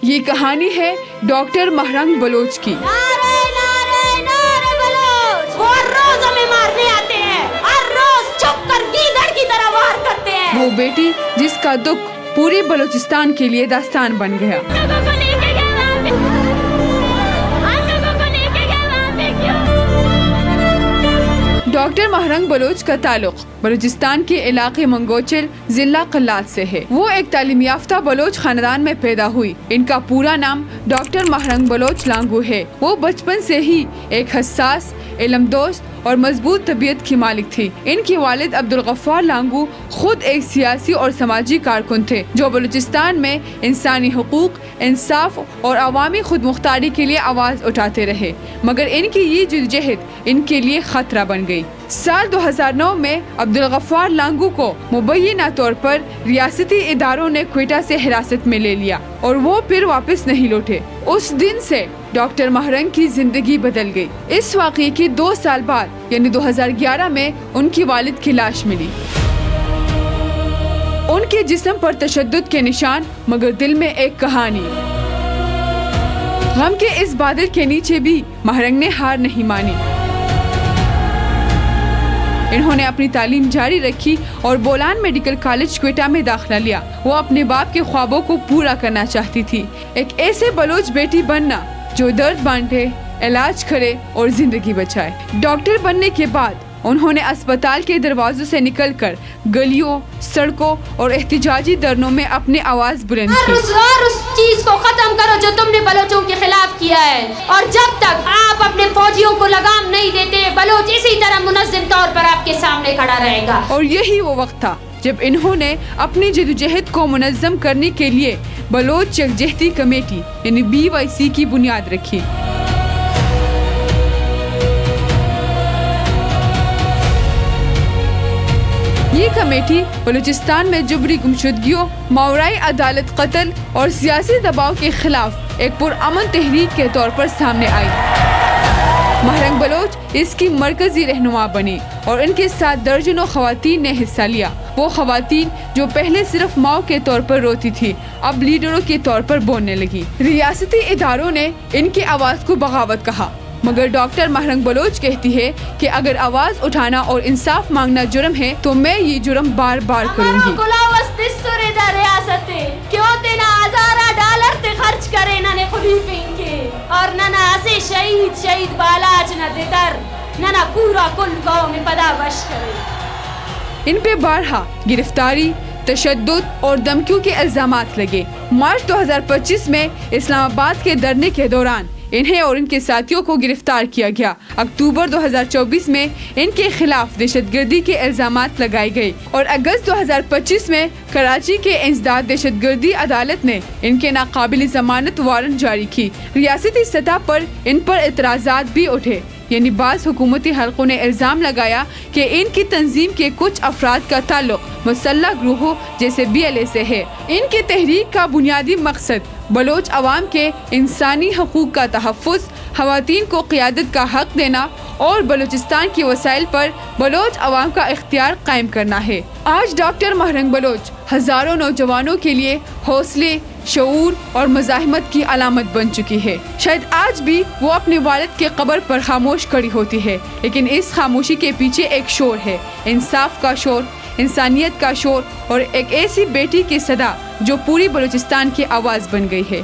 یہ کہانی ہے ڈاکٹر محرنگ بلوچ کی۔ وہ ہر روز ہمیں مارنے آتے ہیں، ہر روز چھپ کر گیدڑ کی طرح وار کرتے ہیں۔ وہ بیٹی جس کا دکھ پورے بلوچستان کے لیے داستان بن گیا۔ ڈاکٹر محرنگ بلوچ کا تعلق بلوچستان کے علاقے منگوچر ضلع قلات سے ہے۔ وہ ایک تعلیم یافتہ بلوچ خاندان میں پیدا ہوئی۔ ان کا پورا نام ڈاکٹر محرنگ بلوچ لانگو ہے۔ وہ بچپن سے ہی ایک حساس، علم دوست اور مضبوط طبیعت کی مالک تھی۔ ان کے والد عبدالغفار لانگو خود ایک سیاسی اور سماجی کارکن تھے جو بلوچستان میں انسانی حقوق، انصاف اور عوامی خود مختاری کے لیے آواز اٹھاتے رہے، مگر ان کی یہ جدوجہد ان کے لیے خطرہ بن گئی۔ سال 2009 میں عبدالغفار لانگو کو مبینہ طور پر ریاستی اداروں نے کوئٹہ سے حراست میں لے لیا اور وہ پھر واپس نہیں لوٹے۔ اس دن سے ڈاکٹر محرنگ کی زندگی بدل گئی۔ اس واقعے کے 2 سال بعد یعنی 2011 میں ان کی والد کی لاش ملی۔ ان کے جسم پر تشدد کے نشان، مگر دل میں ایک کہانی۔ غم کے اس بادل کے نیچے بھی محرنگ نے ہار نہیں مانی۔ انہوں نے اپنی تعلیم جاری رکھی اور بولان میڈیکل کالج کوئٹہ میں داخلہ لیا۔ وہ اپنے باپ کے خوابوں کو پورا کرنا چاہتی تھی، ایک ایسے بلوچ بیٹی بننا جو درد بانٹے، علاج کرے اور زندگی بچائے۔ ڈاکٹر بننے کے بعد انہوں نے اسپتال کے دروازوں سے نکل کر گلیوں، سڑکوں اور احتجاجی دھرنوں میں اپنی آواز بلند کی۔ اس چیز کو ختم کرو جو تم نے بلوچوں کے خلاف کیا ہے، اور جب تک آپ اپنے فوجیوں کو لگام نہیں دیتے، بلوچ اسی طرح منظم طور پر آپ کے سامنے کھڑا رہے گا۔ اور یہی وہ وقت تھا جب انہوں نے اپنی جدوجہد کو منظم کرنے کے لیے بلوچ یکجہتی کمیٹی یعنی BYC کی بنیاد رکھی۔ یہ کمیٹی بلوچستان میں جبری گمشدگیوں، ماورائی عدالت قتل اور سیاسی دباؤ کے خلاف ایک پرامن تحریک کے طور پر سامنے آئی۔ محرنگ بلوچ اس کی مرکزی رہنما بنی اور ان کے ساتھ درجنوں خواتین نے حصہ لیا۔ وہ خواتین جو پہلے صرف ماؤں کے طور پر روتی تھی، اب لیڈروں کے طور پر بولنے لگی۔ ریاستی اداروں نے ان کی آواز کو بغاوت کہا، مگر ڈاکٹر محرنگ بلوچ کہتی ہے کہ اگر آواز اٹھانا اور انصاف مانگنا جرم ہے تو میں یہ جرم بار بار کروں گی۔ خرچ کرے نہ نے خلیفین کے، اور نہ اسے شہید بالاج نہ دیتر نہ پورا کل گاؤں میں پدا بش کرے۔ ان پہ بارہا گرفتاری، تشدد اور دھمکیوں کے الزامات لگے۔ مارچ 2025 میں اسلام آباد کے دھرنے کے دوران انہیں اور ان کے ساتھیوں کو گرفتار کیا گیا۔ اکتوبر 2024 میں ان کے خلاف دہشت گردی کے الزامات لگائے گئے اور اگست 2025 میں کراچی کے انسداد دہشت گردی عدالت نے ان کے ناقابل ضمانت وارنٹ جاری کی۔ ریاستی سطح پر ان پر اعتراضات بھی اٹھے، یعنی بعض حکومتی حلقوں نے الزام لگایا کہ ان کی تنظیم کے کچھ افراد کا تعلق مسلح گروہوں جیسے BLA سے ہے۔ ان کی تحریک کا بنیادی مقصد بلوچ عوام کے انسانی حقوق کا تحفظ، خواتین کو قیادت کا حق دینا اور بلوچستان کی وسائل پر بلوچ عوام کا اختیار قائم کرنا ہے۔ آج ڈاکٹر محرنگ بلوچ ہزاروں نوجوانوں کے لیے حوصلے، شعور اور مزاحمت کی علامت بن چکی ہے۔ شاید آج بھی وہ اپنے والد کے قبر پر خاموش کھڑی ہوتی ہے، لیکن اس خاموشی کے پیچھے ایک شور ہے، انصاف کا شور، انسانیت کا شور اور ایک ایسی بیٹی کی صدا جو پوری بلوچستان کی آواز بن گئی ہے۔